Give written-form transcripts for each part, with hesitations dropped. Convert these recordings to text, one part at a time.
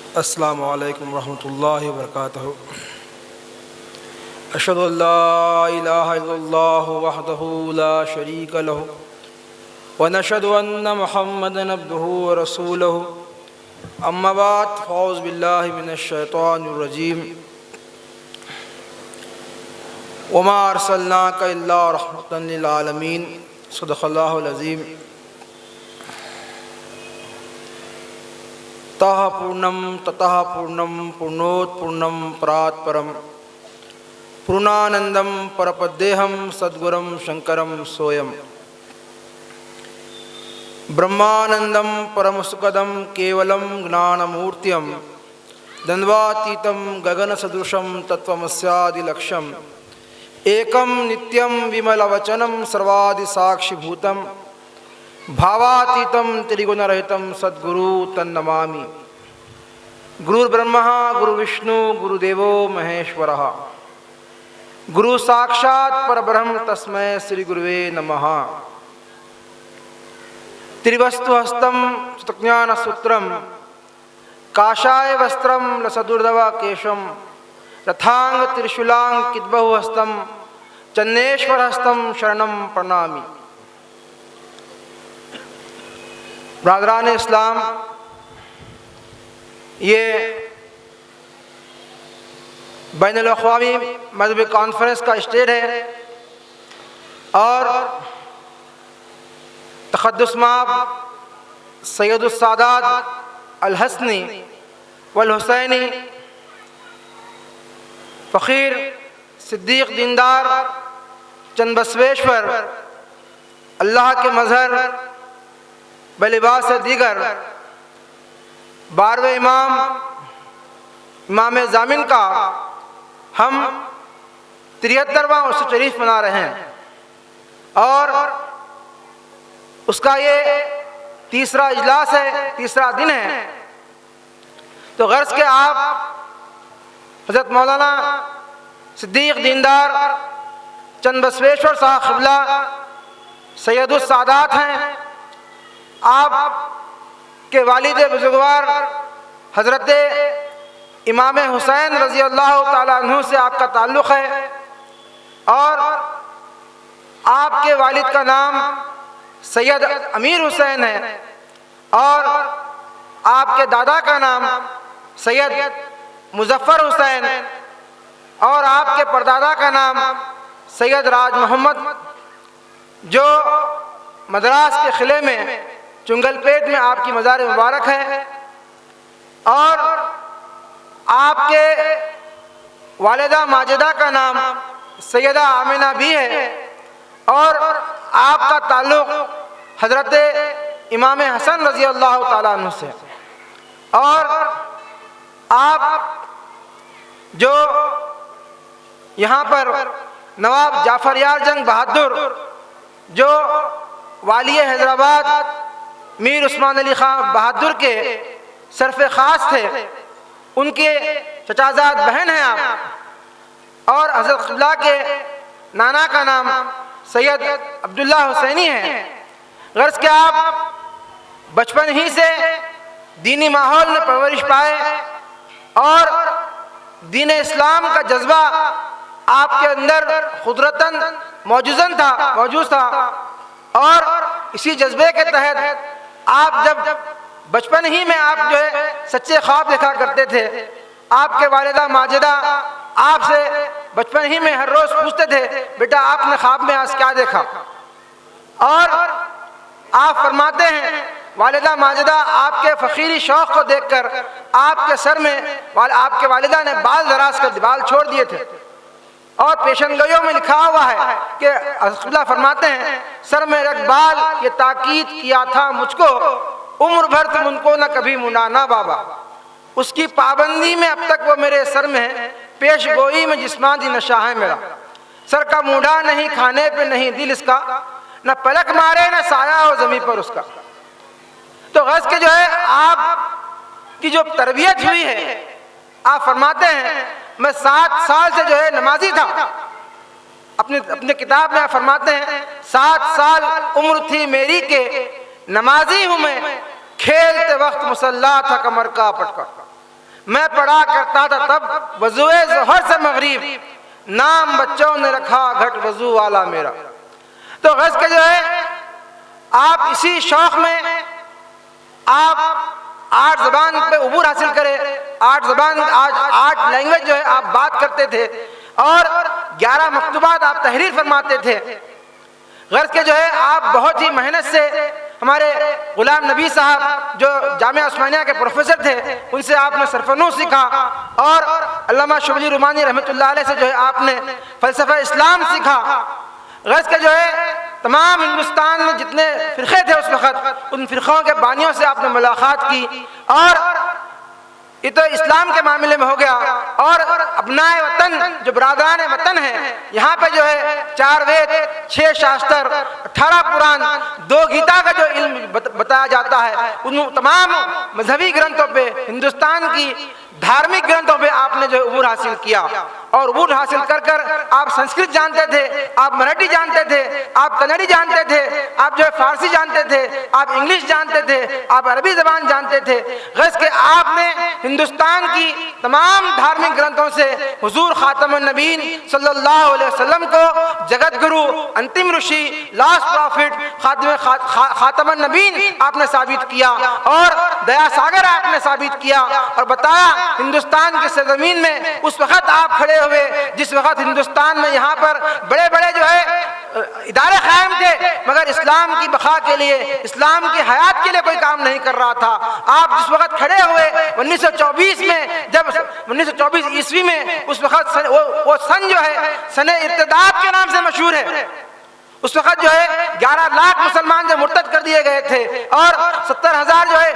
अस्सलामु अलैकुम रहमतुल्लाहि व बरकातहू। अशहदु अल्ला इलाहा इल्लल्लाहु वहदहू ला शरीक लहू व नशहदु अन्न मुहम्मदन अब्दुहू व रसूलहू। अम्मा बाद फ़औज़ु बिल्लाहि मिनश शैतानिर रजीम। वमा अर्सलनाका इल्ला रहमतन लिल आलमीन। सदक़ल्लाहुल अज़ीम। तः पूर्णम ततः पूर्णम पूर्णोत्पूर्णम परात् परम पूर्णानंदम परपद्येहम सद्गुरुम शंकरम सोयम। ब्रह्मानंदम परमसुखदम केवलम ज्ञानमूर्तियम द्वंद्वातीतं गगनसदृशं तत्त्वमस्यादिलक्ष्यम् एकं नित्यं विमलवचनं सर्वादिसाक्षिभूतं भावातीतं त्रिगुणरहितं सद्गुरु तन्नमामि। गुरुर्ब्रह्मा गुरुविष्णु गुरुदेवो महेश्वरः गुरु साक्षात् परब्रह्म तस्मै श्री गुरुवे नमः। त्रिवस्तुहस्तं सुतज्ञानसूत्रं काषाय वस्त्रं लसदुर्धव केशं रथांग त्रिशूलांग किद्बहुहस्तं चन्नेश्वरहस्तं शरणं प्रणामि। ब्रादरान इस्लाम, ये बैनुल अक़वामी मज़हबी कॉन्फ्रेंस का स्टेज है और तक़द्दुस माब सैयदुस सादात अल हसनी वल हुसैनी फ़कीर सिद्दीक़ दीनदार चंद बसवेश्वर अल्लाह के मज़हर बलिबास से दीगर 12वें इमाम ज़ामिन का हम 73वां उर्स शरीफ मना रहे हैं और उसका ये तीसरा इजलास है, तीसरा दिन है। तो गर्ज़ के आप हज़रत मौलाना सिद्दीक़ दीनदार चंद बसवेश्वर साहब क़िबला सैयदुस सादात हैं। आप के वालिद बुजुर्गवार हज़रत इमाम हुसैन रज़ी अल्लाह ताला अन्हु से आपका ताल्लुक़ है और आपके वालिद का नाम सैयद अमीर हुसैन है और आपके दादा का नाम सैयद मुज़फ़्फ़र हुसैन और आपके परदादा का नाम सैयद राज मोहम्मद, जो मद्रास के क़िले में चुंगलपेट में आपकी मज़ार मुबारक है। और आपके वालिदा माजिदा का नाम सैयदा आमिना भी है और आपका ताल्लुक़ हज़रत इमाम हसन रज़ी अल्लाह ताला अन्हु से। और आप जो यहाँ पर नवाब जाफ़र यार जंग बहादुर, जो वाली हैदराबाद मीर उस्मान अली खान बहादुर के सरफ़ ख़ास थे, उनके चचाज़ाद बहन हैं आप। और हज़रत क़िबला के नाना का नाम सैयद अब्दुल्ला हुसैनी है। गर्ज़ के आप बचपन ही से दीनी माहौल में परवरिश पाए और दीन इस्लाम का जज्बा आपके अंदर खुदरतन मौजूद था और इसी जज्बे के तहत आप जब बचपन ही में आप जो है सच्चे ख्वाब देखा करते थे। आपके वालिदा माजिदा आपसे बचपन ही में हर रोज़ पूछते थे, बेटा आपने ख्वाब में आज क्या देखा? और आप फरमाते हैं वालिदा माजिदा आपके फ़कीरी शौक़ को देखकर आपके सर में आपके वालिदा ने बाल दराज कर बाल छोड़ दिए थे और पेशनगोइयों में लिखा हुआ है कि क़िबला फरमाते हैं, सर में रख बाल ये ताकीद किया था मुझको, उम्र भर तुम उनको न कभी मुंडाना बाबा। उसकी पाबंदी में अब तक वो मेरे सर में है, पेश गोई में जिस्मानी नशा है मेरा। सर का मुंडा नहीं, खाने पे नहीं दिल इसका, न पलक मारे न साया हो ज़मीन पर उसका। तो गर्ज़ के जो है आप की जो तरबियत हुई है, आप फरमाते हैं मैं 7 साल से जो है नमाजी था। अपने किताब में आप फरमाते हैं 7 साल उम्र थी मेरी के नमाजी हूँ मैं, खेलते वक्त मुसल्ला था कमर का पटका। मैं पढ़ा करता था तब वज़ुए ज़ोहर से मगरिब, नाम बच्चों ने रखा घट वज़ू वाला मेरा। तो गज़ के जो है आप इसी शौक़ में आप 8 ज़बान पे उबूर हासिल करें। 8 ज़बान, आज 8 लैंग्वेज जो है आप बात करते थे और 11 मकतूबात आप तहरीर फरमाते थे। गर्ज के जो है आप बहुत ही मेहनत से, हमारे गुलाम नबी साहब जो जामिया उस्मानिया के प्रोफेसर थे, उनसे आपने सरफनू सीखा और अल्लामा शुबली रुमानी रहमतुल्लाह अलैह से जो है आपने फ़लसफ़ा इस्लाम सीखा। गर्ज के जो है तमाम हिंदुस्तान में जितने फ़िरक़े थे उस वक़्त, उन फ़िरक़ों के बानियों से आपने मुलाकात की और ये तो इस्लाम के मामले में हो गया। और अपनाए वतन जो बरादरान वतन है, यहाँ पे जो है 4 वेद, 6 शास्त्र, 18 पुराण, 2 गीता का जो इल्म बताया जाता है, उन तमाम मजहबी ग्रंथों पे, हिंदुस्तान की धार्मिक ग्रंथों पे आपने जो उबूर हासिल किया। और उबूर हासिल कर कर आप संस्कृत जानते थे, आप मराठी जानते थे, आप कन्नड़ी जानते थे, आप जो है फारसी जानते थे, आप इंग्लिश जानते थे, आप अरबी ज़बान जानते थे। गज़ के आपने हिंदुस्तान की तमाम धार्मिक ग्रंथों से हुजूर ख़ातमुन नबीन सल्लल्लाहु अलैहि वसल्लम को जगत गुरु, अंतिम ऋषि, लास्ट प्रॉफिट, ख़ातमुन नबीन आपने साबित किया और दया सागर आपने साबित किया और बताया हिंदुस्तान की सरजमीन में उस वक़्त आप खड़े हुए जिस वक़्त हिंदुस्तान में यहाँ पर बड़े बड़े जो है इदारे कायम थे, मगर इस्लाम की बका के लिए, इस्लाम की हयात के लिए कोई काम नहीं कर रहा था। आप जिस वक़्त खड़े हुए 1924 में, जब 1924 ईस्वी में, उस वक़्त वो सन जो है सने इर्तिदाद के नाम से मशहूर है। उस वक़्त जो है 11 लाख मुसलमान जो मुर्तद कर दिए गए थे और 70,000 जो है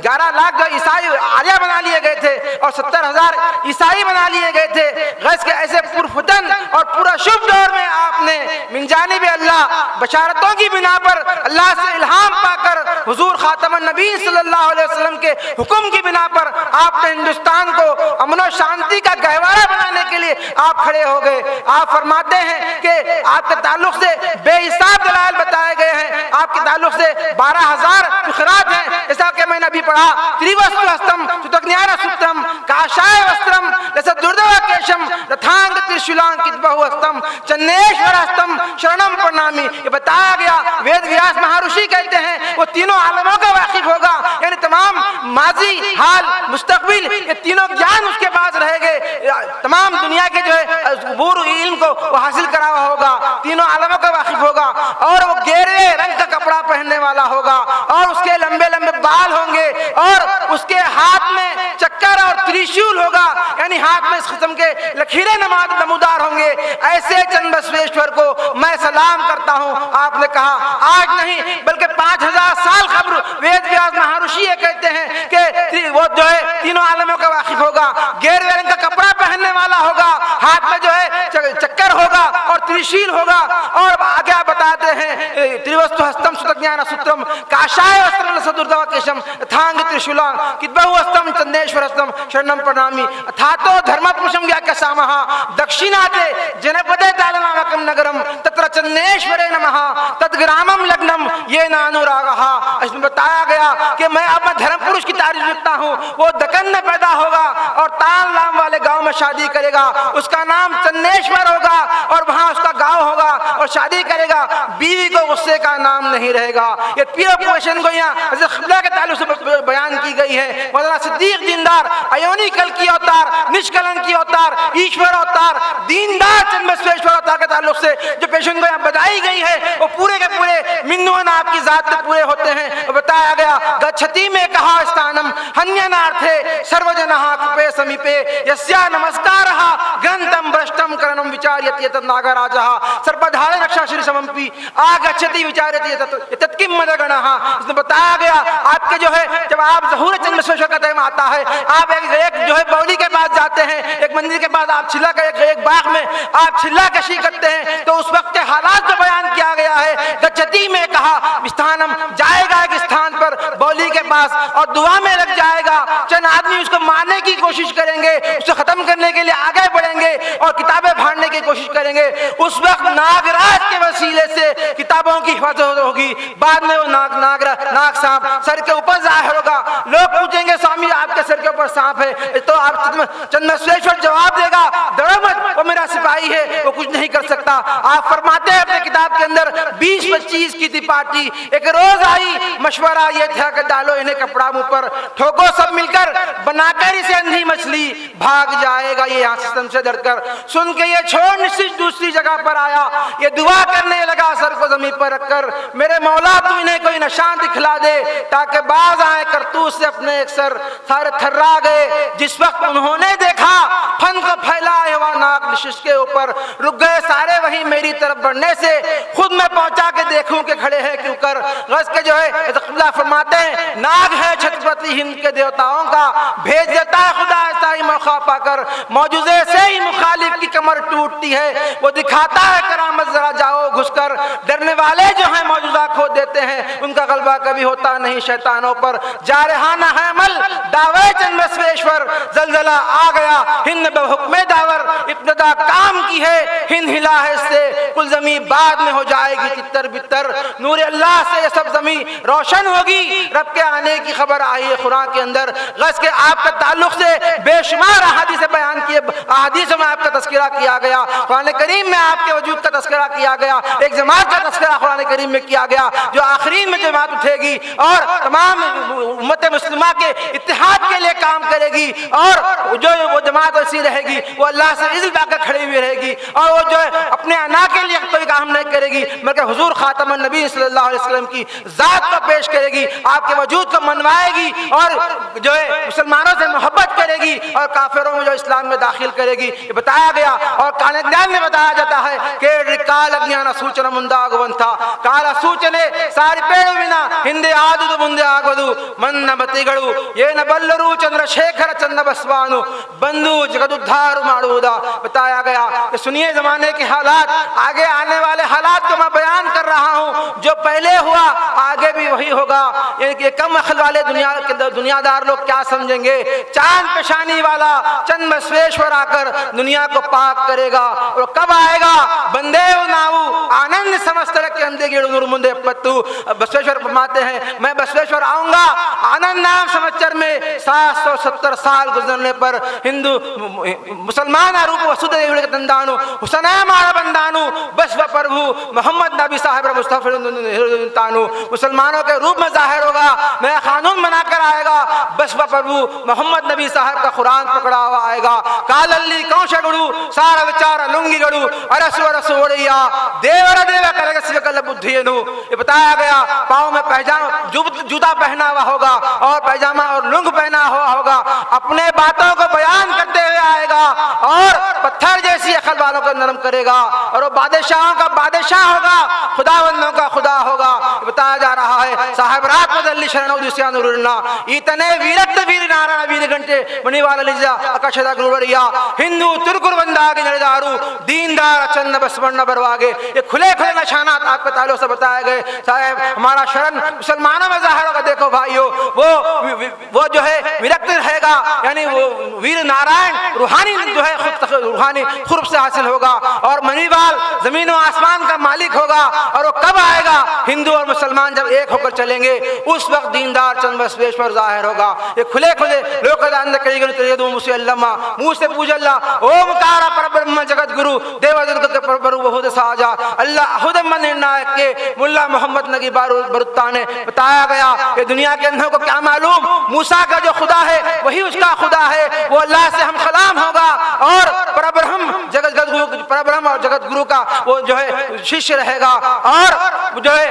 11 लाख जो ईसाई आर्या बना लिए गए थे और 70,000 ईसाई बना लिए गए थे। गैस के ऐसे पुरफुतन और पूरा शुभ दौर में आपने मिन जानिब अल्लाह बशारतों की बिना पर अल्लाह से इल्हाम पाकर हुजूर ख़ातमुन नबीन सल्लल्लाहु अलैहि वसल्लम के हुक्म की बिना पर आपने हिंदुस्तान को अमन और शांति का गहवारा बनाने के लिए आप खड़े हो गए। आप फरमाते हैं कि आपके ताल्लुक से बेहिसाब दलाल बताए गए हैं, आपके ताल्लुक से 12,000 फिक़रात हैं। जैसा कि मैंने अभी पढ़ा, त्रिवस्तु हस्तम सुतज्ञान सुत्रम काशाय वस्त्रम जैसे दुर्दवा केशम रथांग त्रिशूलां कितबहु हस्तम चन्नेश्वर हस्तम शरणम प्रणामी। ये बताया गया, वेद व्यास महर्षि कहते हैं वो तीनों आलमों का वाकिफ होगा, यानी तमाम माजी, हाल, मुस्तकबिल, ये तीनों ज्ञान उसके पास रहेंगे। तमाम दुनिया के जो है उबूर इल्म को वो हासिल करा हुआ होगा, तीनों आलमों का वाकिफ होगा और वो गेरुए रंग का कपड़ा पहनने वाला होगा और उसके लंबे लंबे बाल होंगे और उसके हाथ में चक्कर और त्रिशूल होगा, यानी हाथ में इस किस्म के लकीरें नमूदार होंगे। ऐसे चंद बसवेश्वर को मैं सलाम करता हूँ। आपने कहा आज नहीं बल्कि 5,000 साल कब्र वेद व्यास महर्षि ये कहते हैं कि वो जो है तीनों आलमों का वाकिफ होगा, गेरुए रंग का कपड़ा पहनने वाला होगा, हाथ में जो है चक्कर होगा और त्रिशूल होगा। और आगे आप बताते हैं त्रिवस्तु हस्तम सुतज्ञान सूत्रम काशाय वस्त्रम सदुर्दवा केशम थांग त्रिशूलां कितबहु हस्तम चंदेश्वर हस्तम शरणम प्रणामी अथातो धर्मपुरुषम व्याख्यासामः दक्षिणाते जनपदे तालनामकं नगरम तत्र चंदेश्वरे नमः तद्ग्रामम लग्नम ये नानुरागः। इसमें बताया गया कि मैं अपना धर्म पुरुष की तारीफ लिखता हूँ, वो दक्कन में पैदा होगा और ताल नाम वाले गांव में शादी करेगा, उसका नाम चंदेश्वर होगा और वहाँ उसका गांव होगा और शादी करेगा, बीवी को गुस्से का नाम नहीं रहेगा। ये तीनों क्वेश्चन को यहाँ क़िबला के ताल्लुक से बयान की गई है। मौलाना सिद्दीक दीनदार अयोनी कल की अवतार, निष्कलंकी अवतार, ईश्वर अवतार, दीनदार चंद्रश्वेश्वर अवतार के ताल्लुक से जो पेशन को यहाँ बताई गई है वो पूरे के पूरे मिन्नुअन आपकी जात में पूरे होते हैं। बताया गया गच्छति में कहा स्थानम हन्यनार्थे सर्वजनः कृपे समीपे यस्या नमस्कारः ग्रंथम भ्रष्टम करणम विचार्यति तत् नागराजः सर्पधारे रक्षा श्री समंपी आगच्छति विचार्यति तत्किम मदगणः। इसमें बताया गया आपके जो है जब आप ज़हूर चंद्रश्वेश्वर का टाइम आता है, आप एक जो है बौली के पास जाते हैं, एक मंदिर के पास आप छिल्ला का एक बाग में आप छिल्ला कशी करते हैं, तो उस वक्त के हालात को बयान किया गया है। गच्छति में कहा स्थानम जाएगा एक स्थान पर गौली के पास और दुआ में लग जाएगा। चंद आदमी उसको मारने की कोशिश करेंगे, उसे खत्म करने के लिए आगे बढ़ेंगे और किताबें फाड़ने की कोशिश करेंगे। उस वक्त नागराज के वसीले से किताबों की हिफाजत होगी। बाद में वो नाग सांप सर के ऊपर जाहिर होगा। लोग पूछेंगे स्वामी आपके सर के ऊपर सांप है, तो आप चंद्रमस्वेश्वर जवाब देगा डरो मत, वो मेरा सिपाही है, वो कुछ नहीं कर सकता। आप फरमाते हैं अपने किताब के अंदर 20-25 की थी पार्टी। एक रोज आई, मशवरा ये था कि डालो इन्हें कपड़ा मुंह पर, ठोको सब मिलकर, बनाकर इसे अंधी मछली, भाग जाएगा ये यहाँ सिस्टम से डरकर। सुन के ये छोड़ निश्चित दूसरी जगह पर आया, ये दुआ करने लगा सर को जमीन पर रखकर, मेरे मौला तू इन्हें कोई निशान दिखला दे ताकि बाज आए करतूत से अपने एक सर। सारे थर्रा गए। जिस वक्त उन्होंने देखा फन को फैलाए हुआ नाग नशिश के ऊपर, रुक गए सारे वहीं मेरी तरफ बढ़ने से। खुद मैं पहुंचा के देखूं कि खड़े हैं क्यों कर। गज के जो है फरमाते हैं नाग है छत्रपति हिंद के देवताओं का, भेज देता है खुदा ऐसा ही मौका पाकर। मौजूदे से ही मुखालिफ की कमर टूटती है, वो दिखाता है करामत, जरा जाओ घुसकर। डरने वाले जो हैं मौजूदा खो देते हैं, उनका गलबा कभी होता नहीं शैतानों पर। जारहाना है अमल दावे चंद्रमस्वेश्वर, जलजला आ गया हिंद बहुक्मे दावर, इब्तदा काम की है हिंद हिला है इससे, कुल जमी बाद में हो जाएगी तितर बितर। नूर अल्लाह से ये सब जमी रोशन होगी, रब के आने की खबर आई है कुरान के अंदर। गज के आपके ताल्लुक से बेशुमार अहादीस बयान किए, अहादीस में आपका तस्करा किया गया, कुरान करीम में आपके वजूद का तस्करा किया गया, एक जमात का तस्करा कुरान करीम में किया गया जो आखिरी में जमात उठेगी और तमाम उम्मत मुस्लिमा के इत्तेहाद के लिए काम करेगी। और जो वो जमात ऐसी रहेगी वो अल्लाह से इज़्ज़त पाकर खड़ी हुई रहेगी, और वो जो है अपने अना के लिए कोई काम नहीं करेगी बल्कि हुजूर खातमुन नबी सल्लल्लाहु अलैहि वसल्लम की जात को पेश करेगी, आपके वजूद को मनवाएगी और जो है मुसलमानों से मोहब्बत करेगी और काफिरों में जो इस्लाम में दाखिल करेगी। ये बताया गया। और कालज्ञान में बताया जाता है कि काल अज्ञान सूचना ಮುಂದಾಗುವಂತ ಕಾಲ ಸೂಚನೆ ಸಾರಿಪೇಳು ವಿನ ಹಿಂದೆ ಆದುದು ಮುಂದೆ ಆಗುವುದು ಮನ್ನ ಮತಿಗಳು ಏನ ಬಲ್ಲರು चंद्रशेखर चंद्र बसवानु बंधु जगदुद्धार मारूदा। बताया गया कि सुनिए जमाने के हालात, आगे आने वाले हालात को मैं बयान कर रहा हूँ, जो पहले हुआ आगे भी वही होगा। ये कम अक्ल वाले दुनियादार लोग क्या समझेंगे, चांद पेशानी वाला चंद्रमस्वेश्वर आकर दुनिया को पाक करेगा। और कब आएगा बंदे नाऊ आनंद समस्त के अंदे गिड़ मुंदे पत्तू। बसवेश्वर फरमाते हैं मैं बसवेश्वर आऊंगा आनंद नाम संवत्सर में 770 साल गुजरने पर हिंदू मुसलमान रूप वसुदेव तंदानु हुसना मारा बंदानु बसव प्रभु मोहम्मद नबी साहब मुस्तफानु मुसलमानों के रूप में जाहिर होगा, नया कानून बनाकर आएगा। बसव प्रभु मोहम्मद नबी साहब का कुरान पकड़ा हुआ आएगा। कालल्ली कौशगुड़ू सारा विचार लुंगी गड़ू अरसु अरसु ओड़िया देवर देव करेगा सिवकल बुद्धियनु। ये बताया गया पाँव में पैजामा जूता पहना हुआ होगा और पैजामा और लुंग पहना हुआ होगा, अपने बातों को बयान करते हुए आएगा और पत्थर जैसी अकल वालों को नरम करेगा और वो बादशाहों का बादशाह होगा, खुदावंदों का खुदा होगा। बताया जा रहा है साहेब रात बदली शरणा इतने वीरक्त वीर नारायण वीर घंटे मणिवाल लिजा अकशदा गुरुवरिया हिंदू तुर्कुर बंदागे नरदारू दीनदार चंद बसवर्ण बरवागे। ये खुले खुले निशानात आपके ताल्लुक से बताए गए। साहेब हमारा शरण मुसलमानों में जाहिर होगा। देखो भाइयों वो जो है विरक्त रहेगा, यानी वो वीर नारायण रूहानी जो है रूहानी खुर्ब से हासिल होगा और मणिवाल जमीन और आसमान का मालिक होगा। और वो कब आएगा, हिंदू और मुसलमान जब एक होकर चलेंगे उस वक्त दीनदार चंद बसवेश्वर जाहिर होगा। ये खुले खुले लोग मुंह से पूज अल्लाह ओमकार परब्रह्म जगत गुरु देव दुर्ग के परबरु बहुद साजा अल्लाह खुद निर्णायक के मुल्ला मोहम्मद नगी बरुत्ता ने बताया गया। ये दुनिया के अंदर को क्या मालूम, मूसा का जो खुदा है वही उसका खुदा है, वो अल्लाह से हम कलाम होगा और परब्रह्म और जगत गुरु का वो जो है शिष्य रहेगा। और जो है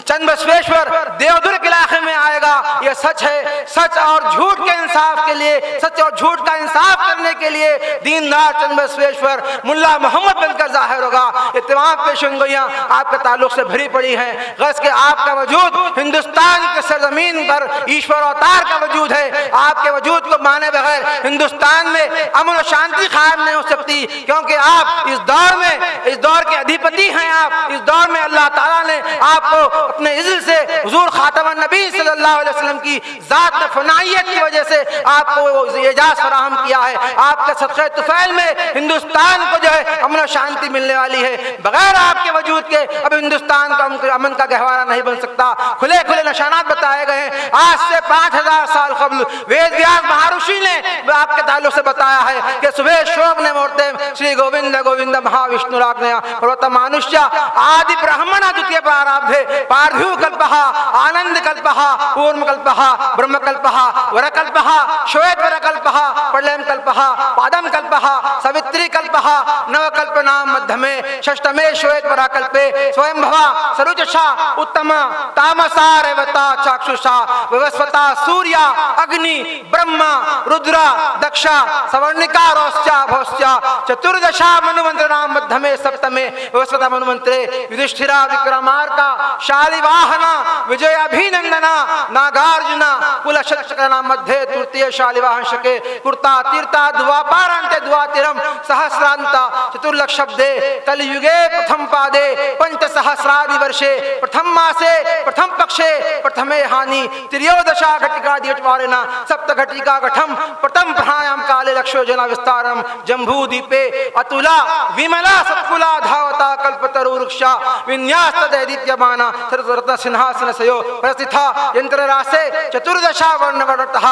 चंद बसवेश्वर देवदुर्ग इलाके में आएगा। यह सच है, सच और झूठ के इंसाफ के लिए, सच और झूठ का इंसाफ करने के लिए दीनदार चंद बसवेश्वर मुल्ला मोहम्मद बनकर जाहिर होगा। ये तमाम पेशेंगोइयाँ आपके ताल्लुक से भरी पड़ी हैं। गर्ज के आपका वजूद हिंदुस्तान के सरजमीन पर ईश्वर अवतार का वजूद है। आपके वजूद को माने बगैर हिंदुस्तान में अमन और शांति कायम नहीं हो सकती, क्योंकि आप इस दौर में, इस दौर के अधिपति हैं। आप इस दौर में अल्लाह ताला ने आपको अपने इज़्ज़त से हुजूर खातमुन नबी सल्लल्लाहु अलैहि वसल्लम की जात में फनाइयत की वजह से आपको एजाज फराहम किया है। आपके सदक़े तुफ़ैल में हिंदुस्तान को जो है अमन और शांति मिलने वाली है। बगैर आपके वजूद के अब हिंदुस्तान का अमन का गहवारा नहीं बन सकता। खुले खुले निशानात बताए गए हैं। आज से 5000 साल कबल वेद व्यास महर्षि ने आपके ताल्लुक से बताया है कि सुबह शोक ने मूर्ते श्री गोविंद गोविंद महाविष्णुराज्ञया पर्वत मानुष्य आदि ब्राह्मण द्वितीय प्रारब्धे पार्थिव कल्पः आनंद कल्पः पूर्व कल्पः ब्रह्म कल्पः वर कल्पः श्वेत वर कल्पः प्रलय कल्पः पादम कल्पः सवित्री कल्पः नवकल्पनाम मध्यमे षष्ठमे श्वेत वर कल्पे स्वयं भवा सरुचषा उत्तम तामसा रेवता चाक्षुषा विवस्वता सूर्य अग्नि ब्रह्मा रुद्रा दक्षा सवर्णिका रोश्चा भोश्चा चतुर्दशा मनुमंत्रनाम मध्यमे सप्तमे विवस्वता मनुमंत्रे युधिष्ठिरा विक्रमार्का शालिवाहना विजयाभिनंदना नागार्जुना कुलशतनाम मध्ये तृतीय शालिवाहन शके कुर्ता तीर्था द्वापारांते द्वातिरम सहस्रांता चतुर्लक्ष शब्दे कलयुगे प्रथम पादे पंच सहस्रादि वर्षे प्रथम मासे प्रथम पक्षे प्रथमे हानि त्रियोदशा घटिका दिवचवारेण सप्त घटिका गठम प्रथम प्राणायाम काले लक्षो जना विस्तारम जम्बू दीपे अतुला विमला सत्कुला धावता कल्पतरु वृक्षा विन्यास दैदित्यमाना सरस्वरत्न सिंहासन सयो प्रस्थिता यंत्र रासे चतुर्दशा वर्णवर्णतः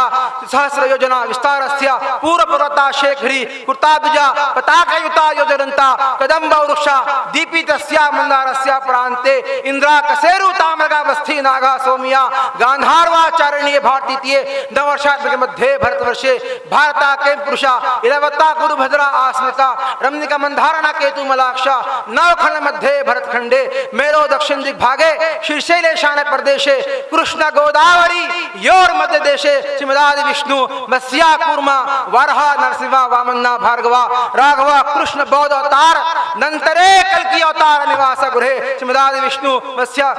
सहस्र योजना विस्तारस्य पूर्व पर्वता शेखरी कुर्ताब्जा पताकयुता योजनंता कदम्ब वृक्षा दीपितस्या मंदारस्या प्रांते इंद्रा कसेरु ताम्रगा बस्थी नागा सोमिया गांधारवाचारण्य भारतीय नवर्षात्मक मध्ये भरतवर्षे भारता के पुरुषा इलवत्ता गुरुभद्रा आस्मिका रमणिका मंधारणा केतु मलाक्षा नवखंड मध्ये भरतखंडे मेरो दक्षिण दिग्भागे शीर्षेले शान प्रदेशे कृष्ण गोदावरी योर मध्य देशे श्रीमदादि विष्णु मत्स्या कूर्मा वरहा नरसिंहा वामन्ना भार्गवा राघवा कृष्ण बौद्ध अवतार नंतरे कल्कि अवतार निवास गृहे श्रीमदादि विष्णु मत्स्या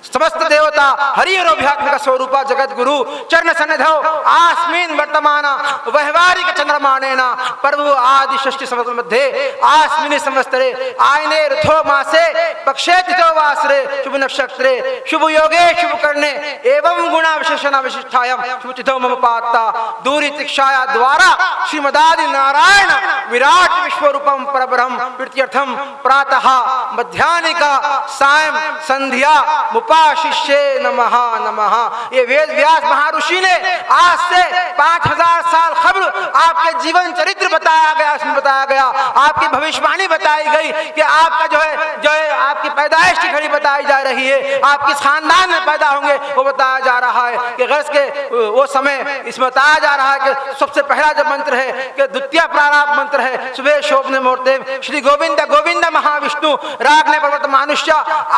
समस्त देवता हरिहरोभ्यात्मक स्वरूपा जगत गुरु चरण सन्निधौ आस्मिन् वर्तमान वैवारिक चंद्रमाणेन प्रभु आदि षष्ठी संवत्सर मध्ये आस्मिन् संवत्सरे आयने रथो मासे पक्षे तिथो वासरे शुभ नक्षत्रे शुभ योगे शुभ करणे एवं गुणा विशेषण विशिष्टायां शुभ तिथो मम पात्ता दूरी तिक्षाया द्वारा श्रीमदादि नारायण विराट विश्वरूपम परब्रह्म प्रीत्यर्थम प्रातः मध्याह्निका सायं संध्या उपाशिष्ये नमः नमः। ये वेद व्यास महर्षि ने आज से 5000 साल कबल आपके जीवन चरित्र बताया गया, उसमें बताया गया, आपकी भविष्यवाणी बताई गई कि आपका जो है आपकी पैदाइश की घड़ी बताई जा रही है, आप किस खानदान में पैदा होंगे वो बताया जा रहा है कि गर्ज के वो समय इसमें बताया जा रहा है कि सबसे पहला जो मंत्र है कि द्वितीय प्रारंभ मंत्र है सुबह शोभने मूर्ते श्री गोविंद गोविंद महाविष्णु रागने पर्वत मानुष्य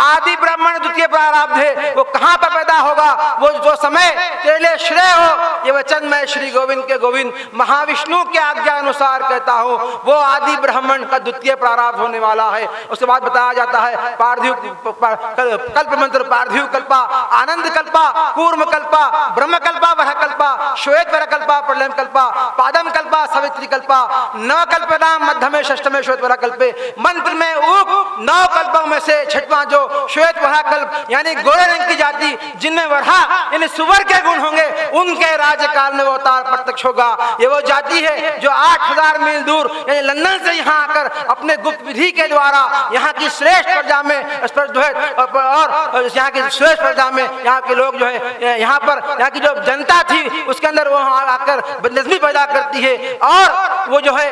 आदि ब्राह्मण द्वितीय प्रारब्ध है। वो कहाँ पर पैदा होगा, वो जो समय तेरे लिए श्रेय हो, ये वचन मैं श्री गोविंद के गोविंद महाविष्णु के आज्ञा अनुसार कहता हूँ। वो आदि ब्राह्मण का द्वितीय प्रारब्ध होने वाला है। उसके बाद बताया जाता है पार्थिव कल्प मंत्र पार्थिव कल्पा आनंद कल्पा कूर्म कल्पा ब्रह्म कल्पा वह कल्पा श्वेत वर कल्पा प्रलय कल्पा पादम कल्पा सवित्री कल्पा नव कल्पना मध्यमे षष्ठमे श्वेत वर कल्पे। मंत्र में उप 9 कल्पों में से छठवां जो श्वेत वरा कल्प यानी गोरे रंग की जाति जिनमें वरा यानी सुवर के गुण होंगे उनके राज्यकाल में वो अवतार प्रत्यक्ष होगा। ये वो जाति है जो 8000 मील दूर यानी लंदन से यहाँ आकर अपने गुप्त विधि के द्वारा यहाँ की श्रेष्ठ प्रजा में और यहाँ की श्रेष्ठ प्रजा में यहाँ के लोग जो है यहाँ की जो जनता थी उसके अंदर वो आकर बदनज़मी पैदा करती है और वो जो है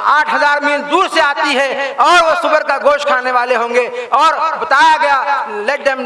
8,000 मील दूर से आती है और वो सुअर का गोश्त खाने वाले होंगे। और बताया गया लेट देम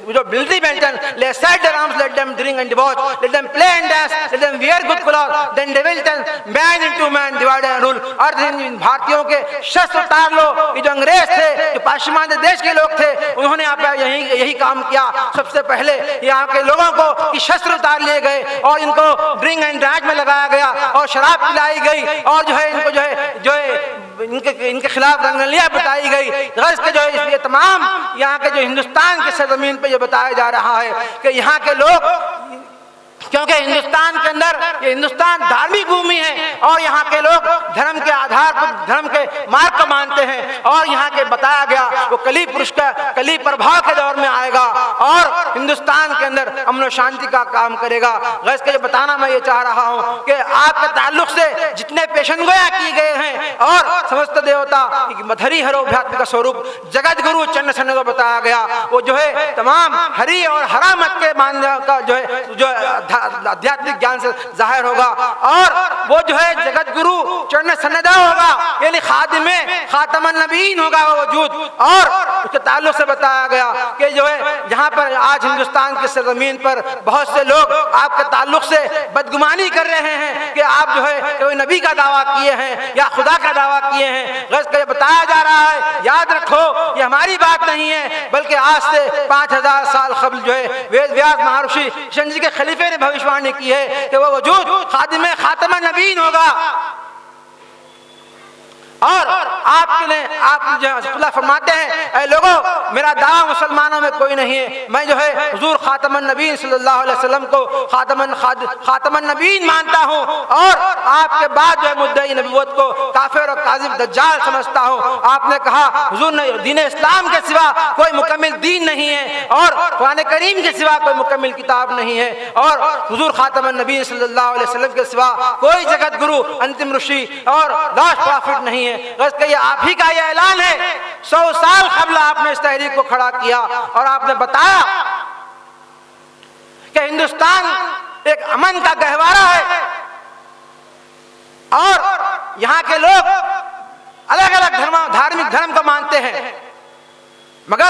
जो मिलिट्री बेल्टन lay set their arms, let them drink and divorce, let them play and dance, let them wear good cloth, then they will turn man into man, divide and rule. और इन भारतीयों के शस्त्र उतार लो। ये जो अंग्रेज थे, जो पाश्चिमात्य देश के लोग थे, उन्होंने यहाँ पे यही काम किया। सबसे पहले यहाँ के लोगों को कि शस्त्र उतार लिए गए और इनको ड्रिंक एंड ड्रांस में लगाया गया और शराब पिलाई गई और जो है इनको जो है इनके खिलाफ रंगलियां बताई गई। गज के जो है इसलिए तमाम यहाँ के जो हिंदुस्तान के सरजमीन पे ये बताया जा रहा है कि यहाँ के लोग, क्योंकि हिंदुस्तान के अंदर ये हिंदुस्तान धार्मिक भूमि है और यहाँ के लोग धर्म के आधार पर धर्म के मार्ग को मानते हैं। और यहाँ के बताया गया वो कली पुरुष का कली प्रभाव के दौर में आएगा और हिंदुस्तान के अंदर अमन और शांति का काम करेगा। गैस के बताना मैं ये चाह रहा हूँ कि आपके ताल्लुक से जितने पेशनगोया किए गए हैं और समस्त देवता मधरी हरोभ्यात्म का स्वरूप जगत गुरु चंद्र सन को बताया गया, वो जो है तमाम हरी और हरा मत के मान का जो आध्यात्मिक ज्ञान से जाहिर होगा और वो जो है जगत गुरु चरण सन्नदा होगा, यानी खादिमे खातमन नबीन होगा वो वजूद। और उसके ताल्लुक से बताया गया कि जो है जहाँ पर आज हिंदुस्तान की सरजमीन पर बहुत से लोग आपके ताल्लुक से बदगुमानी कर रहे हैं कि आप जो है कोई नबी का दावा किए हैं या खुदा का दावा किए हैं। गलत कर बताया जा रहा है, याद रखो ये हमारी बात नहीं है, बल्कि आज से 5,000 साल कबल जो है वेद व्यास महर्षि शंजी के खलीफे ने भविष्यवाणी की है कि वो वजूद खादिमे खातमा नबीन होगा। और आपके लिए आप जो फरमाते हैं, ऐ लोगों मेरा दावा मुसलमानों में कोई नहीं है, मैं जो है हुजूर खातमन नबीन सल्लल्लाहु अलैहि वसल्लम को खातमन नबीन मानता हूँ और आपके बाद जो है मुद्दई नबूवत को काफिर और काज़िब दज्जाल समझता हूँ। आपने कहा हुजूर ने दीन इस्लाम के सिवा कोई मुकम्मिल दीन नहीं है और कुरान करीम के सिवा कोई मुकम्मिल किताब नहीं है और हुजूर खातमन नबीन सल्लल्लाहु अलैहि वसल्लम के सिवा कोई जगत गुरु अंतिम ऋषि और लास्ट प्रॉफिट नहीं है। ये आप ही का ये ऐलान है। 100 साल कबल आपने इस तहरीक को खड़ा किया और आपने बताया कि हिंदुस्तान एक अमन का गहवारा है और यहाँ के लोग अलग अलग धार्मिक धर्म को मानते हैं, मगर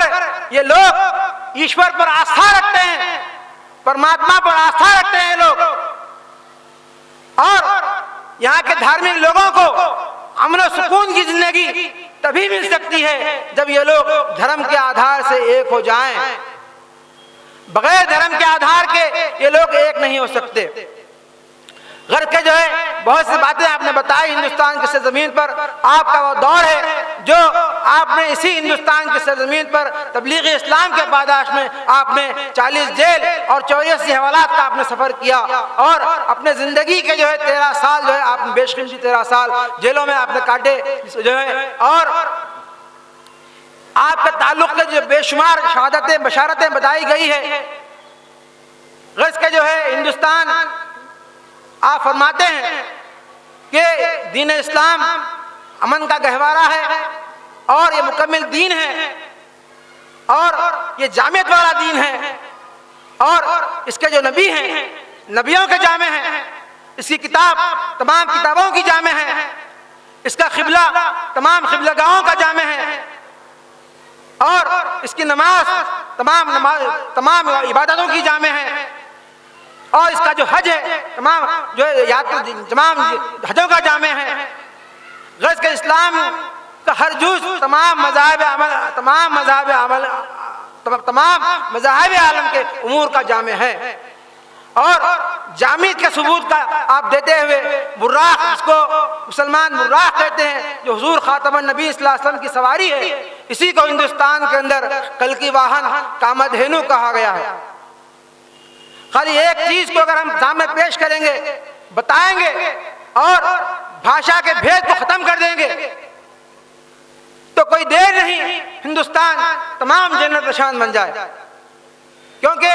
ये लोग ईश्वर पर आस्था रखते हैं, परमात्मा पर आस्था रखते हैं लोग। और यहाँ के धार्मिक लोगों को अमन और सुकून की जिंदगी तभी मिल सकती है जब ये लोग धर्म के आधार से एक हो जाएं। बगैर धर्म के आधार के ये लोग एक नहीं हो सकते। घर के जो है बहुत सी बातें आपने बताई हिंदुस्तान की सरजमीन पर, आपका वो दौर है जो आपने इसी हिंदुस्तान की सरजमीन पर तबलीग इस्लाम के पादाश में आपने 40 जेल और 84 हवालात का आपने सफर किया और अपने जिंदगी के जो है 13 साल जो है आपने बेशकीमती 13 साल जेलों में आपने काटे जो है। और आपके ताल्लुक के जो बेशुमार शहादतें बशारतें बताई गई है। गज के जो है हिंदुस्तान आप फरमाते हैं कि दीन इस्लाम अमन का गहवारा है और ये मुकम्मिल दीन है और ये जामियत वाला दीन है और इसके जो नबी हैं नबियों के जामे हैं, इसकी किताब तमाम किताबों की जामे है, इसका क़िबला तमाम क़िबलागाहों का जामे है और इसकी नमाज तमाम इबादतों की जामे है और इसका जो हज है तमाम जो है तमाम हजों का जामे है। गज के इस्लाम का हर जुज़ तमाम मज़ाहिब आलम के उमूर का जामे है और जामियत के सबूत का आप देते हुए बुर्राक, जिसको मुसलमान बुर्राक कहते हैं, जो हुजूर खातमन नबी सल्लल्लाहु अलैहि वसल्लम की सवारी है, इसी को हिंदुस्तान के अंदर कल की वाहन कामधेनु कहा गया है। खाली एक चीज को अगर हम सामने पेश करेंगे, बताएंगे और भाषा के भेद को खत्म कर देंगे तो कोई देर नहीं हिंदुस्तान तमाम जन्नत निशान बन जाए। क्योंकि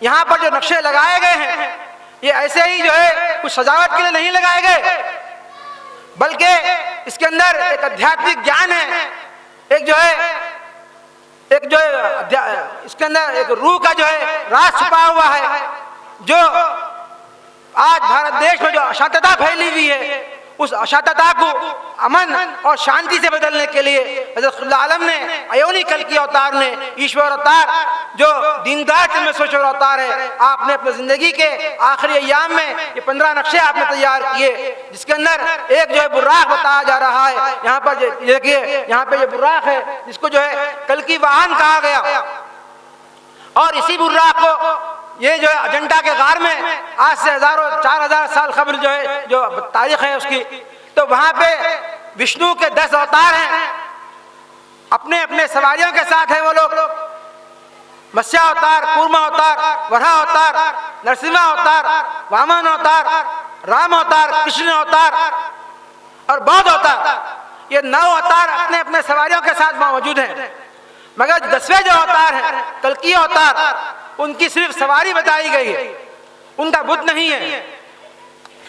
यहाँ पर जो नक्शे लगाए गए हैं ये ऐसे ही जो है कुछ सजावट के लिए नहीं लगाए गए, बल्कि इसके अंदर एक आध्यात्मिक ज्ञान है, एक जो है इसके अंदर एक रूह का जो है राज छुपा हुआ है। जो आज भारत देश में जो अशांतता फैली हुई है उस अशांतता को अमन और शांति से बदलने के लिए हज़रत खुदा आलम ने अयोनी कल की अवतार ने ईश्वर अवतार जो दीनदार चरमेश्वर अवतार है, आपने अपनी ज़िंदगी के आखिरी अय्याम में ये 15 नक्शे आपने तैयार किए, जिसके अंदर एक जो है बुर्राक बताया जा रहा है। यहाँ पर देखिए, यहाँ पे ये बुर्राक है जिसको जो है कल की वाहन कहा गया। और इसी बुर्राक को ये जो है अजंता के गार में आज से 4000 साल कबल जो है जो तारीख है उसकी, तो वहां पे विष्णु के 10 अवतार हैं, अपने अपने सवारियों के साथ हैं वो लोग। मत्स्य अवतार, कूर्मा अवतार, वराह अवतार, नरसिंह अवतार, वामन अवतार, राम अवतार, कृष्ण अवतार और बौद्ध अवतार। ये 9 अवतार अपने अपने सवारियों के साथ मौजूद हैं। मगर 10वें जो अवतार है कल्कि अवतार, उनकी सिर्फ सवारी बताई गई है, उनका बुत नहीं है।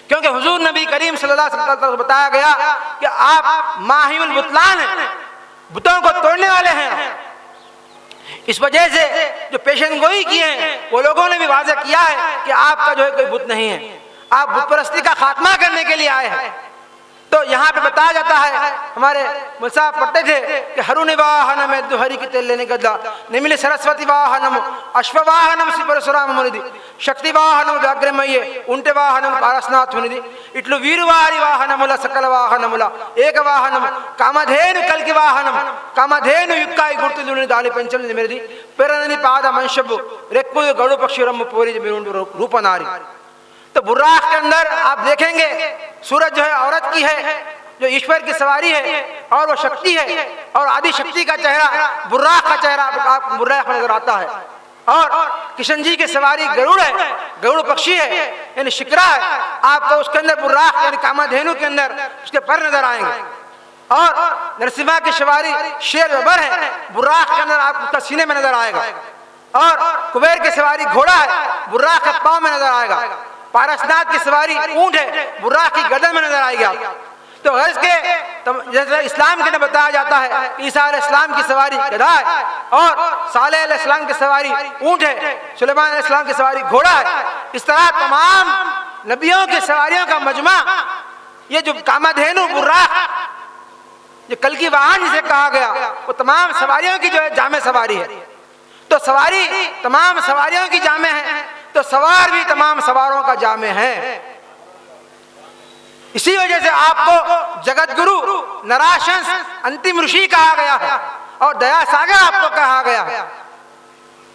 क्योंकि हुजूर नबी करीम सल्लल्लाहु अलैहि वसल्लम को बताया गया कि आप माहिउल बुतलान हैं, बुतों को तोड़ने वाले हैं। इस वजह से जो पेशन गोई किए हैं वो लोगों ने भी वाज़ेह किया है कि आपका जो है कोई बुत नहीं है, आप बुत परस्ती का खात्मा करने के लिए आए हैं। तो यहाँ पे बताया जाता है, हमारे मुसाफ पढ़ते थे कि हरुनि वाहनम दुहरी की तेल लेने गद्दा निमिले सरस्वती वाहनम अश्व वाहनम श्री परशुराम मुनिदि शक्ति वाहनम व्याघ्रमये उंटे वाहनम पारसनाथ मुनिदि इट्लु वीरवारी वाहनमुला सकल वाहनमुला एक वाहनम कामधेनु कल्कि वाहनम कामधेनु युक्काई गुर्तुलुनि दाली पंचम निमिरदि पेरननि पाद मंशबु रेक्कु गौड़ पक्षी रम्म पूरी रूपनारी। तो बुर्राक के अंदर आप देखेंगे सूरज जो है औरत की है, जो ईश्वर की सवारी है और वो शक्ति है, और आदि शक्ति का चेहरा बुर्राक का चेहरा आप बुर्राक में नजर आता है। और किशन जी की सवारी गरुड़ है, गरुड़ पक्षी है यानी शिकरा है, आपको उसके अंदर बुर्राक यानी कामधेनु के अंदर उसके पर नजर आएंगे। और नरसिम्हा की सवारी शेर बबर है, बुर्राक के अंदर आप उसका सीने में नजर आएगा। और कुबेर की सवारी घोड़ा है, बुर्राक के पाँव में नजर आएगा। पारसनाथ की सवारी ऊंट है, बुर्राक की गर्दन में नजर आएगी आप। तो गर्ज के जैसे इस्लाम के अंदर बताया जाता है ईसा अलैहिस्सलाम की सवारी गधा है, और सालेह अलैहिस्सलाम की सवारी ऊंट है, सुलेमान अलैहिस्सलाम की सवारी घोड़ा है। इस तरह तमाम नबियों की सवारियों का मजमा ये जो कामधेनु बुर्राक ये कल की वाहन जिसे कहा गया वो तमाम सवारियों की जो है जामे सवारी है। तो सवारी तमाम सवारियों की जामे है, तो सवार भी तमाम सवारों का जामे है। इसी वजह से आपको जगत गुरु नराशंस अंतिम ऋषि कहा गया है और दया सागर आपको कहा गया है।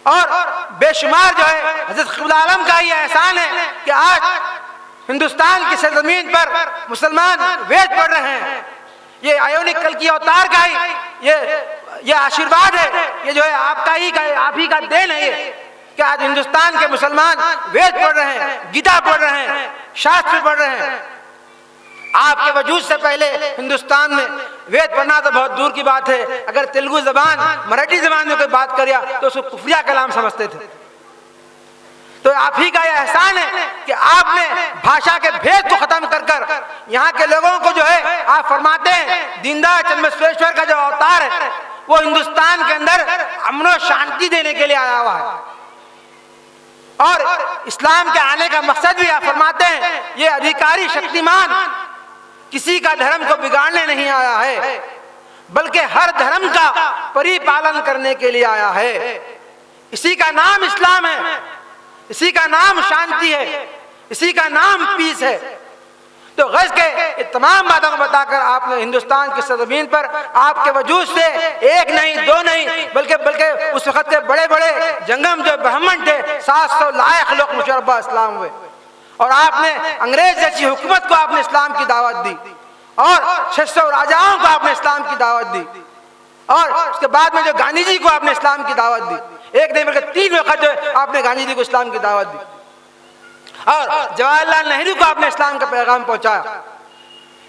और बेशुमार जो है हज़रत खुदा आलम का ये एहसान है कि आज हिंदुस्तान की सरजमीन पर मुसलमान वेद पढ़ रहे हैं। ये आयोनिक कल की अवतार का ही ये आशीर्वाद है, ये जो है आपका ही का, आप ही का देन है ये कि आज हिंदुस्तान के मुसलमान वेद पढ़ रहे हैं, गीता पढ़ रहे हैं, शास्त्र पढ़ रहे हैं। आपके वजूद से पहले हिंदुस्तान में वेद पढ़ना तो बहुत दूर की बात है। अगर तेलुगु जबान मराठी जबान में कोई बात करिया तो उसको कुफरिया कलाम समझते थे। तो आप ही का यह एहसान है कि आपने भाषा के भेद को खत्म कर कर यहाँ के लोगों को जो है आप फरमाते हैं दीनदार चरमेश्वर का जो अवतार है वो हिंदुस्तान के अंदर अमन और शांति देने के लिए आया हुआ है। और इस्लाम के आने का मकसद भी आप फरमाते हैं ये अधिकारी शक्तिमान किसी का धर्म को बिगाड़ने नहीं आया है, बल्कि हर धर्म का परिपालन करने के लिए आया है। इसी का नाम इस्लाम है, इसी का नाम शांति है, इसी का नाम पीस है। तो गज के तमाम बातों को बताकर आपने हिंदुस्तान की सरजमीन पर आपके वजूद से एक नहीं दो नहीं बल्कि उस वक्त के बड़े बड़े जंगम जो ब्राह्मण थे 700 लाख लोग मुशर्रफ इस्लाम हुए। और आपने अंग्रेज जैसी हुकूमत को आपने इस्लाम की दावत दी और 600 राजाओं को आपने इस्लाम की दावत दी। और उसके बाद में जो गांधी जी को आपने इस्लाम की दावत दी, एक नहीं बल्कि 3 वक्त जो आपने गांधी जी को इस्लाम की दावत दी। और जवाहरलाल नेहरू को आपने इस्लाम का पैगाम पहुंचाया।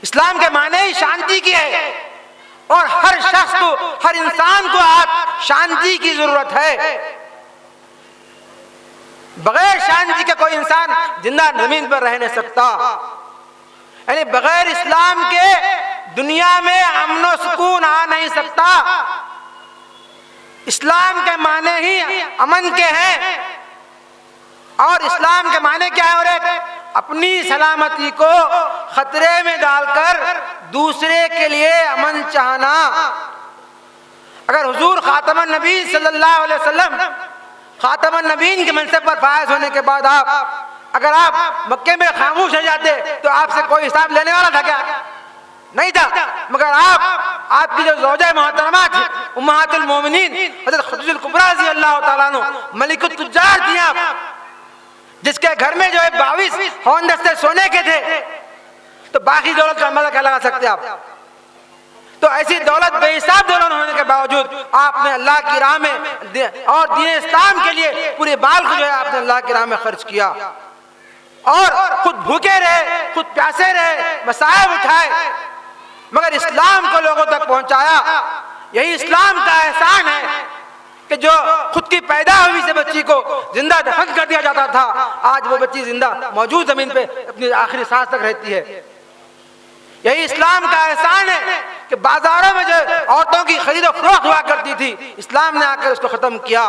इस्लाम के माने ही शांति की है और हर शख्स को, हर इंसान को आज शांति की जरूरत है। बगैर शांति के कोई इंसान जिंदा जमीन पर रह नहीं सकता। यानी बगैर इस्लाम के दुनिया में अमन और सुकून आ नहीं सकता। इस्लाम के माने ही अमन के हैं और इस्लाम के माने क्या है? और एक अपनी सलामती को खतरे में डालकर दूसरे के लिए अमन चाहना। अगर हुजूर खातमुन नबीन सल्लल्लाहु अलैहि वसल्लम खातमुन नबीन के मनसब पर फायज होने के बाद अगर आप मक्के में खामोश रह जाते तो आपसे कोई हिसाब लेने वाला था क्या? नहीं था। मगर आपकी जो ज़ौजा मोहतरमा थी उम्महातुल मोमिनीन हज़रत खदीजतुल कुबरा रज़ी अल्लाह ताला अन्हा मलिकुत तुज्जार थी आप, जिसके घर में जो है 22 हौंदस्ते सोने के थे, तो बाकी दौलत का अंदाजा क्या लगा सकते आप? तो ऐसी दौलत बेहिसाब दौलत होने के बावजूद आपने अल्लाह की राह में और दीन इस्लाम के लिए पूरे बाल को जो है आपने अल्लाह की राह में खर्च किया और खुद भूखे रहे, खुद प्यासे रहे, मसाइब उठाए, मगर इस्लाम को लोगों तक पहुंचाया। यही इस्लाम का एहसान है कि जो खुद की पैदा हुई से बच्ची को जिंदा दफन कर दिया जाता था, आज वो बच्ची जिंदा मौजूद जमीन पे अपनी आखिरी सांस तक रहती है। यही इस्लाम का एहसान है कि बाजारों में जो औरतों की खरीद और फरोख्त हुआ करती थी, इस्लाम ने आकर उसको खत्म किया।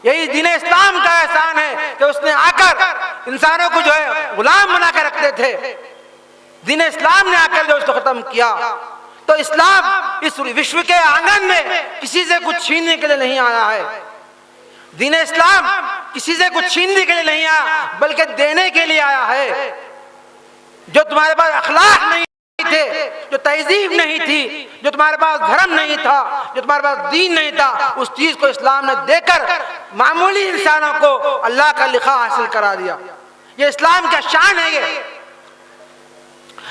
यही दीन इस्लाम का एहसान है कि उसने आकर इंसानों को जो है गुलाम बना कर रखते थे, दीन इस्लाम ने आकर जो उसको खत्म किया। तो इस्लाम इस विश्व के आंगन में किसी से कुछ छीनने के लिए नहीं आया है। दीन इस्लाम किसी से कुछ छीनने के लिए नहीं आया, बल्कि देने के लिए आया है। जो तुम्हारे पास अखलाक नहीं थे, जो तहजीब नहीं थी, जो तुम्हारे पास धर्म नहीं था, जो तुम्हारे पास दीन नहीं था, उस चीज को इस्लाम ने देकर मामूली इंसानों को अल्लाह का लिखा हासिल करा दिया। ये इस्लाम का शान है। ये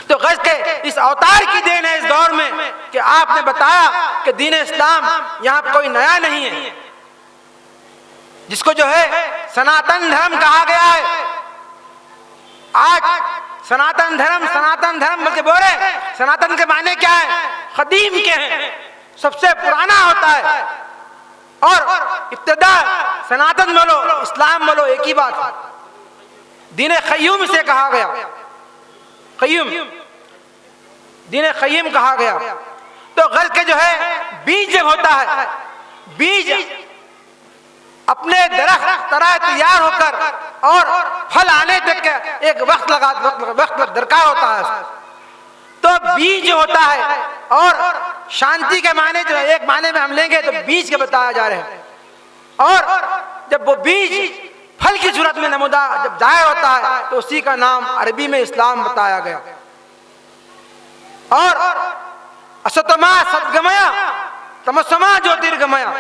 तो गज़ के इस अवतार की देन है इस दौर में कि आपने बताया कि दीन इस्लाम यहाँ पर कोई नया नहीं है, जिसको जो है सनातन धर्म कहा गया है। आज सनातन धर्म बल्कि बोले सनातन के माने क्या है? कदीम के हैं, सबसे पुराना होता है। और इब्तिदा सनातन बोलो इस्लाम बोलो एक ही बात। दीन क़य्यूम से कहा गया, क़य्यूम दीन क़य्यूम कहा गया। तो गज़ के जो है बीज जब होता है, बीज अपने दरख्त तरह तैयार होकर और फल आने तक का एक वक्त दरकार होता है। तो बीज होता है और शांति के माने जो है एक माने में हम लेंगे तो बीज के बताया जा रहे हैं। और जब वो बीज फल की सूरत में नमूदार जब जाहिर होता है तो उसी का नाम अरबी में इस्लाम बताया गया। और असतमा सद्गमया तमसमा ज्योतिर्गमया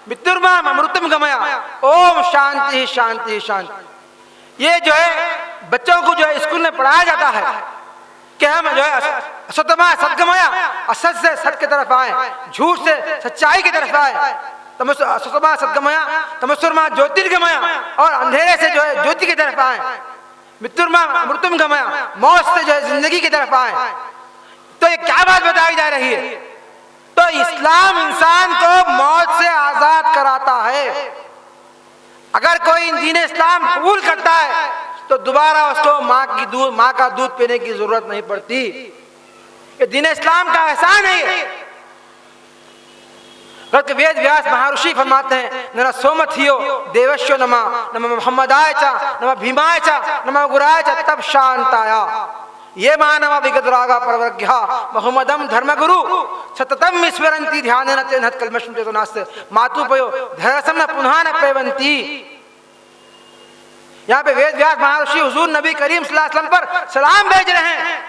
मित्रुर्मा अमृतम गमया, ओम शांति शांति शांति। ये जो है बच्चों को जो है स्कूल में पढ़ाया जाता है कि हम जो है असतमा सद्गमया, असत से सत्य की तरफ आए, झूठ से सच्चाई की तरफ आए। असतमा सद्गमया तमसुरमा ज्योतिर्गमया, और अंधेरे से जो है ज्योति की तरफ आए। मित्रुर्मा अमृतम गमया, मौत से जो है जिंदगी की तरफ आए। तो ये क्या बात बताई जा रही है? तो इस्लाम इंसान को मौत से आजाद कराता है। अगर कोई दीन इस्लाम कबूल करता है तो दोबारा उसको माँ का दूध पीने की जरूरत नहीं पड़ती। ये दीन इस्लाम का एहसान है। वेद व्यास महर्षि फरमाते हैं, नरा सोमथियो देवश्यो नमा नम मोहम्मदाय चा नम भीमाय चा नम गुराय चा तब शांताया। ये मानव विगत रागा परवर्ग्या मोहम्मदम धर्मगुरु सततम ईश्वरंती ध्यान न तेन कलमशम चेतनास्ते मातुपयो धरसम न पुनः न पेवंती। यहाँ पे वेद व्यास महर्षि हुजूर नबी करीम सल्लल्लाहु अलैहि वसल्लम पर सलाम भेज रहे हैं।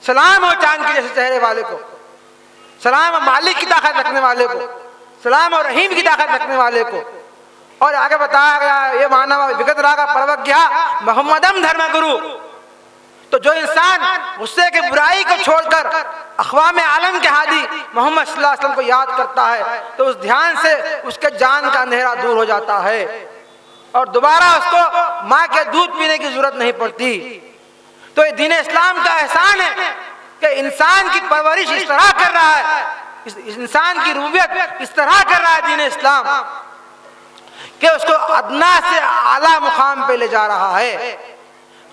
सलाम हो चांद के जैसे चेहरे वाले को, सलाम मालिक की ताकत रखने वाले को, सलाम और रहीम की ताकत रखने वाले को। और आगे बताया गया ये मानव विगत रागा परवर्ग्या मोहम्मदम धर्मगुरु। तो जो इंसान गुस्से के बुराई को छोड़कर अक़वाम आलम के हादी मोहम्मद सल्लल्लाहु अलैहि वसल्लम को याद करता है तो उस ध्यान से उसके जान का अंधेरा दूर हो जाता है और दोबारा उसको माँ के दूध पीने की जरूरत नहीं पड़ती। तो ये दीन इस्लाम का एहसान है कि इंसान की परवरिश इस तरह कर रहा है, इस इंसान की रूबियत इस तरह कर रहा है दीन इस्लाम कि उसको अदना से आला मुकाम पे ले जा रहा है।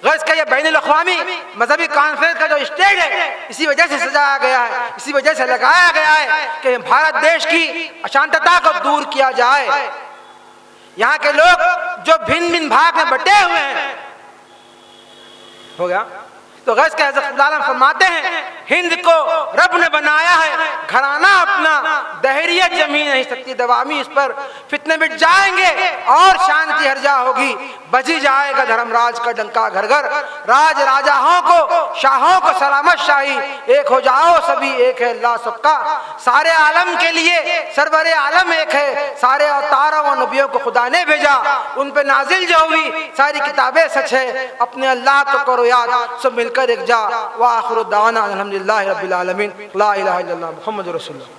गज़ का ये बैनुल अक़वामी मजहबी कॉन्फ्रेंस का जो स्टेज है इसी वजह से सजाया गया है, इसी वजह से लगाया गया है कि भारत देश की अशांतता को दूर किया जाए। यहाँ के लोग जो भिन्न भिन्न भाग में बटे हुए हैं, हो गया, तो गैस के हज़रत खुदा आलम फरमाते हैं हिंद को रब ने बनाया है घराना अपना, दहरियत जमी नहीं सकती दवामी, इस पर फितने मिट जाएंगे और शांति हर्जा होगी, बजी जाएगा धर्मराज का डंका घर घर, राज राजाओं को शाहों को सलामत शाही, एक हो जाओ सभी एक है अल्लाह सबका, सारे आलम के लिए सरवरे आलम एक है, सारे अवतारों और नबियों को खुदा ने भेजा, उन पे नाजिल जो हुई सारी किताबें सच है, अपने अल्लाह को करो याद, सब मिलकर एक जा। व आखिर दावाना अल्हम्दुलिल्लाहि रब्बिल आलमीन, ला इलाहा इल्लल्लाह मुहम्मदुर रसूलुल्लाह।